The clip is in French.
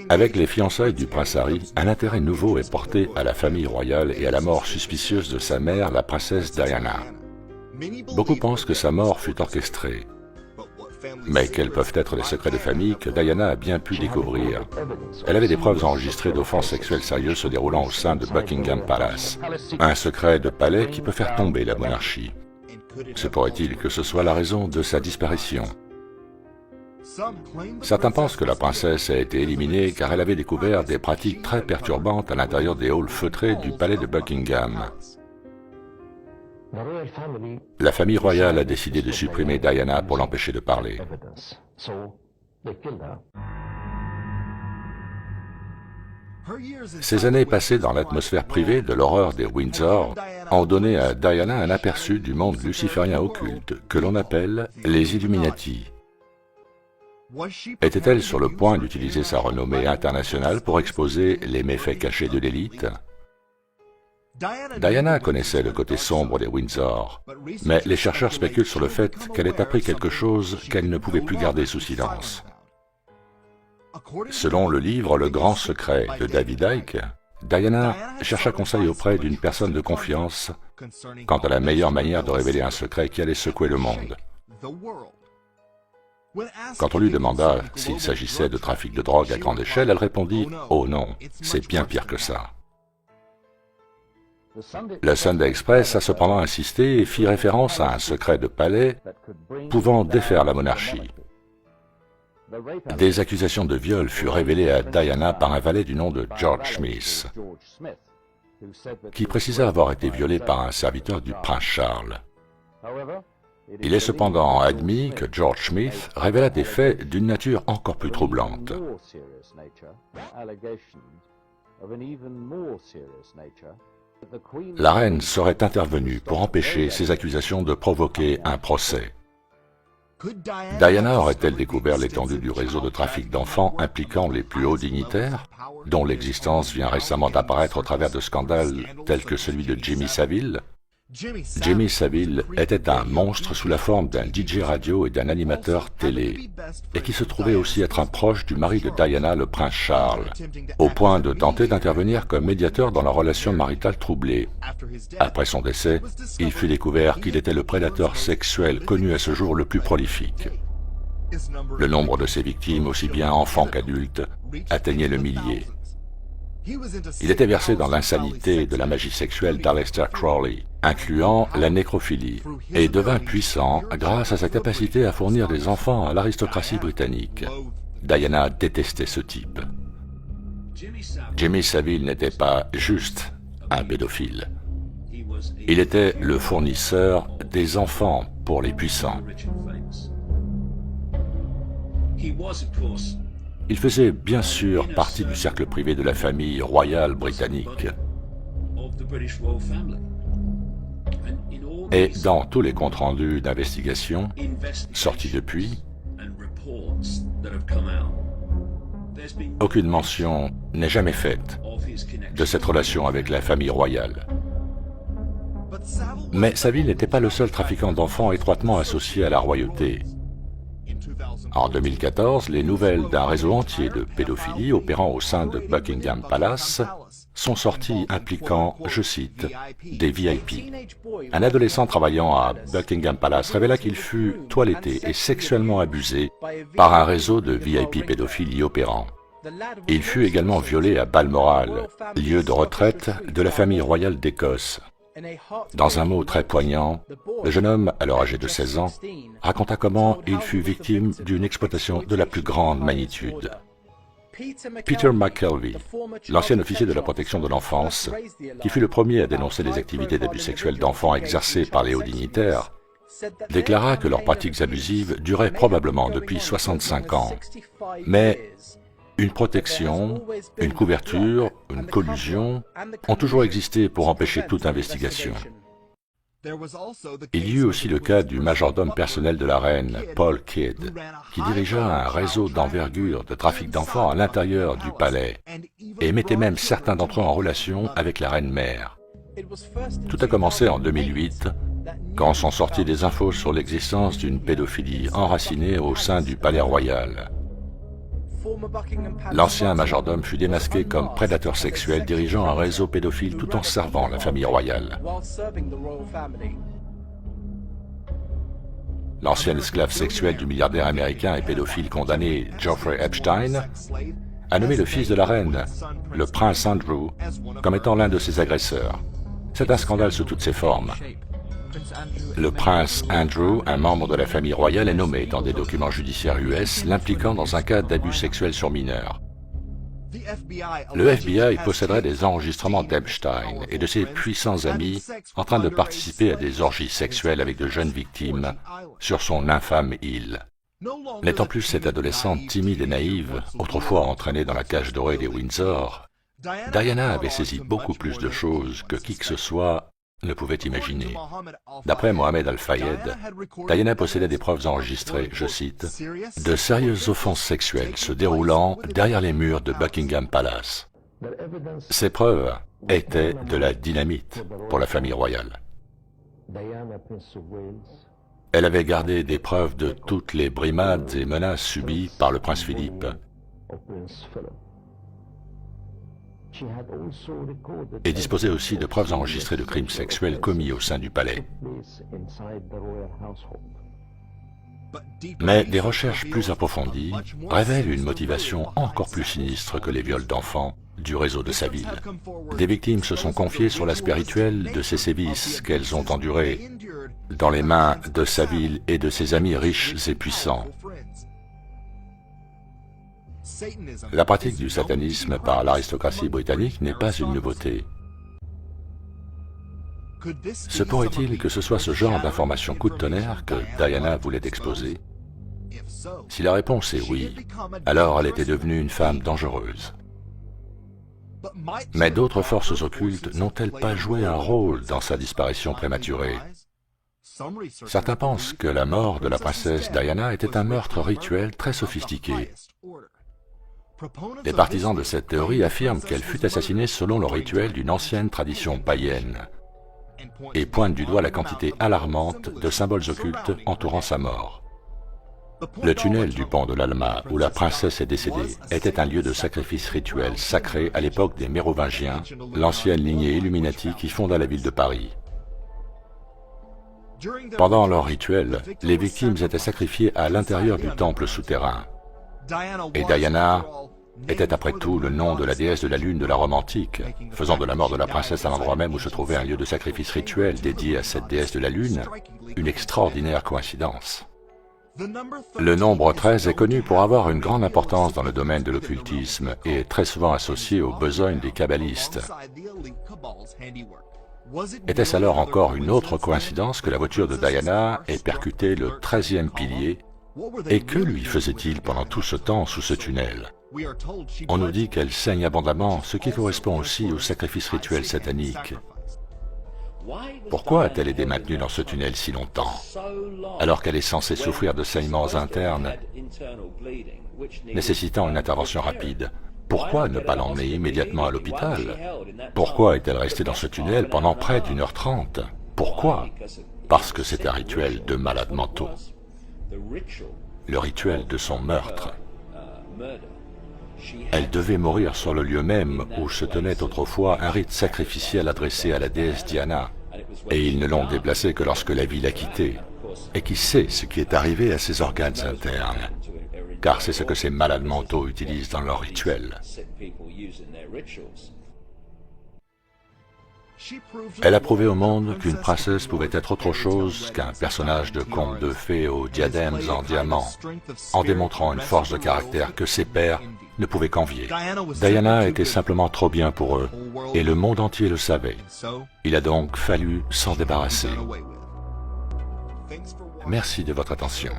Avec les fiançailles du prince Harry, un intérêt nouveau est porté à la famille royale et à la mort suspicieuse de sa mère, la princesse Diana. Beaucoup pensent que sa mort fut orchestrée. Mais quels peuvent être les secrets de famille que Diana a bien pu découvrir? Elle avait des preuves enregistrées d'offenses sexuelles sérieuses se déroulant au sein de Buckingham Palace. Un secret de palais qui peut faire tomber la monarchie. Se pourrait-il que ce soit la raison de sa disparition? Certains pensent que la princesse a été éliminée car elle avait découvert des pratiques très perturbantes à l'intérieur des halls feutrés du palais de Buckingham. La famille royale a décidé de supprimer Diana pour l'empêcher de parler. Ces années passées dans l'atmosphère privée de l'horreur des Windsor ont donné à Diana un aperçu du monde luciférien occulte que l'on appelle les Illuminati. Était-elle sur le point d'utiliser sa renommée internationale pour exposer les méfaits cachés de l'élite? Diana connaissait le côté sombre des Windsor, mais les chercheurs spéculent sur le fait qu'elle ait appris quelque chose qu'elle ne pouvait plus garder sous silence. Selon le livre Le Grand Secret de David Icke, Diana chercha conseil auprès d'une personne de confiance quant à la meilleure manière de révéler un secret qui allait secouer le monde. Quand on lui demanda s'il s'agissait de trafic de drogue à grande échelle, elle répondit « Oh non, c'est bien pire que ça ». Le Sunday Express a cependant insisté et fit référence à un secret de palais pouvant défaire la monarchie. Des accusations de viol furent révélées à Diana par un valet du nom de George Smith, qui précisa avoir été violé par un serviteur du prince Charles. Il est cependant admis que George Smith révéla des faits d'une nature encore plus troublante. La reine serait intervenue pour empêcher ces accusations de provoquer un procès. Diana aurait-elle découvert l'étendue du réseau de trafic d'enfants impliquant les plus hauts dignitaires, dont l'existence vient récemment d'apparaître au travers de scandales tels que celui de Jimmy Savile? Jimmy Savile était un monstre sous la forme d'un DJ radio et d'un animateur télé, et qui se trouvait aussi être un proche du mari de Diana, le prince Charles, au point de tenter d'intervenir comme médiateur dans la relation maritale troublée. Après son décès, il fut découvert qu'il était le prédateur sexuel connu à ce jour le plus prolifique. Le nombre de ses victimes, aussi bien enfants qu'adultes, atteignait le millier. Il était versé dans l'insanité de la magie sexuelle d'Aleister Crowley, incluant la nécrophilie, et devint puissant grâce à sa capacité à fournir des enfants à l'aristocratie britannique. Diana détestait ce type. Jimmy Savile n'était pas juste un pédophile. Il était le fournisseur des enfants pour les puissants. Il faisait bien sûr partie du cercle privé de la famille royale britannique. Et dans tous les comptes rendus d'investigation sortis depuis, aucune mention n'est jamais faite de cette relation avec la famille royale. Mais Savile n'était pas le seul trafiquant d'enfants étroitement associé à la royauté. En 2014, les nouvelles d'un réseau entier de pédophilie opérant au sein de Buckingham Palace sont sorties impliquant, je cite, des VIP. Un adolescent travaillant à Buckingham Palace révéla qu'il fut toiletté et sexuellement abusé par un réseau de VIP pédophiles y opérant. Il fut également violé à Balmoral, lieu de retraite de la famille royale d'Écosse. Dans un mot très poignant, le jeune homme, alors âgé de 16 ans, raconta comment il fut victime d'une exploitation de la plus grande magnitude. Peter McKelvey, l'ancien officier de la protection de l'enfance, qui fut le premier à dénoncer les activités d'abus sexuels d'enfants exercées par les hauts dignitaires, déclara que leurs pratiques abusives duraient probablement depuis 65 ans. Mais une protection, une couverture, une collusion ont toujours existé pour empêcher toute investigation. Il y eut aussi le cas du majordome personnel de la reine, Paul Kidd, qui dirigea un réseau d'envergure de trafic d'enfants à l'intérieur du palais et mettait même certains d'entre eux en relation avec la reine-mère. Tout a commencé en 2008, quand sont sorties des infos sur l'existence d'une pédophilie enracinée au sein du palais royal. L'ancien majordome fut démasqué comme prédateur sexuel dirigeant un réseau pédophile tout en servant la famille royale. L'ancien esclave sexuel du milliardaire américain et pédophile condamné Jeffrey Epstein a nommé le fils de la reine, le prince Andrew, comme étant l'un de ses agresseurs. C'est un scandale sous toutes ses formes. Le prince Andrew, un membre de la famille royale, est nommé dans des documents judiciaires US l'impliquant dans un cas d'abus sexuel sur mineurs. Le FBI posséderait des enregistrements d'Epstein et de ses puissants amis en train de participer à des orgies sexuelles avec de jeunes victimes sur son infâme île. N'étant plus cette adolescente timide et naïve, autrefois entraînée dans la cage dorée des Windsor, Diana avait saisi beaucoup plus de choses que qui que ce soit ne pouvait imaginer. D'après Mohamed Al-Fayed, Diana possédait des preuves enregistrées, je cite, « de sérieuses offenses sexuelles se déroulant derrière les murs de Buckingham Palace ». Ces preuves étaient de la dynamite pour la famille royale. Elle avait gardé des preuves de toutes les brimades et menaces subies par le prince Philippe. Et disposait aussi de preuves enregistrées de crimes sexuels commis au sein du palais. Mais des recherches plus approfondies révèlent une motivation encore plus sinistre que les viols d'enfants du réseau de Savile. Des victimes se sont confiées sur l'aspect rituel de ces sévices qu'elles ont endurés dans les mains de Savile et de ses amis riches et puissants. La pratique du satanisme par l'aristocratie britannique n'est pas une nouveauté. Se pourrait-il que ce soit ce genre d'information coup de tonnerre que Diana voulait exposer? Si la réponse est oui, alors elle était devenue une femme dangereuse. Mais d'autres forces occultes n'ont-elles pas joué un rôle dans sa disparition prématurée? Certains pensent que la mort de la princesse Diana était un meurtre rituel très sophistiqué. Les partisans de cette théorie affirment qu'elle fut assassinée selon le rituel d'une ancienne tradition païenne et pointent du doigt la quantité alarmante de symboles occultes entourant sa mort. Le tunnel du pont de l'Alma, où la princesse est décédée, était un lieu de sacrifice rituel sacré à l'époque des Mérovingiens, l'ancienne lignée Illuminati qui fonda la ville de Paris. Pendant leur rituel, les victimes étaient sacrifiées à l'intérieur du temple souterrain. Et Diana était après tout le nom de la déesse de la lune de la Rome antique, faisant de la mort de la princesse à l'endroit même où se trouvait un lieu de sacrifice rituel dédié à cette déesse de la lune, une extraordinaire coïncidence. Le nombre 13 est connu pour avoir une grande importance dans le domaine de l'occultisme et est très souvent associé aux besognes des kabbalistes. Était-ce alors encore une autre coïncidence que la voiture de Diana ait percuté le 13e pilier? Et que lui faisait-il pendant tout ce temps sous ce tunnel? On nous dit qu'elle saigne abondamment, ce qui correspond aussi au sacrifice rituel satanique. Pourquoi a-t-elle été maintenue dans ce tunnel si longtemps, alors qu'elle est censée souffrir de saignements internes nécessitant une intervention rapide? Pourquoi ne pas l'emmener immédiatement à l'hôpital? Pourquoi est-elle restée dans ce tunnel pendant près d'1h30? Pourquoi? Parce que c'est un rituel de malades mentaux. Le rituel de son meurtre. Elle devait mourir sur le lieu même où se tenait autrefois un rite sacrificiel adressé à la déesse Diana, et ils ne l'ont déplacée que lorsque la vie l'a quittée. Et qui sait ce qui est arrivé à ses organes internes, car c'est ce que ces malades mentaux utilisent dans leurs rituels. Elle a prouvé au monde qu'une princesse pouvait être autre chose qu'un personnage de conte de fées aux diadèmes en diamant, en démontrant une force de caractère que ses pairs ne pouvaient qu'envier. Diana était simplement trop bien pour eux, et le monde entier le savait. Il a donc fallu s'en débarrasser. Merci de votre attention.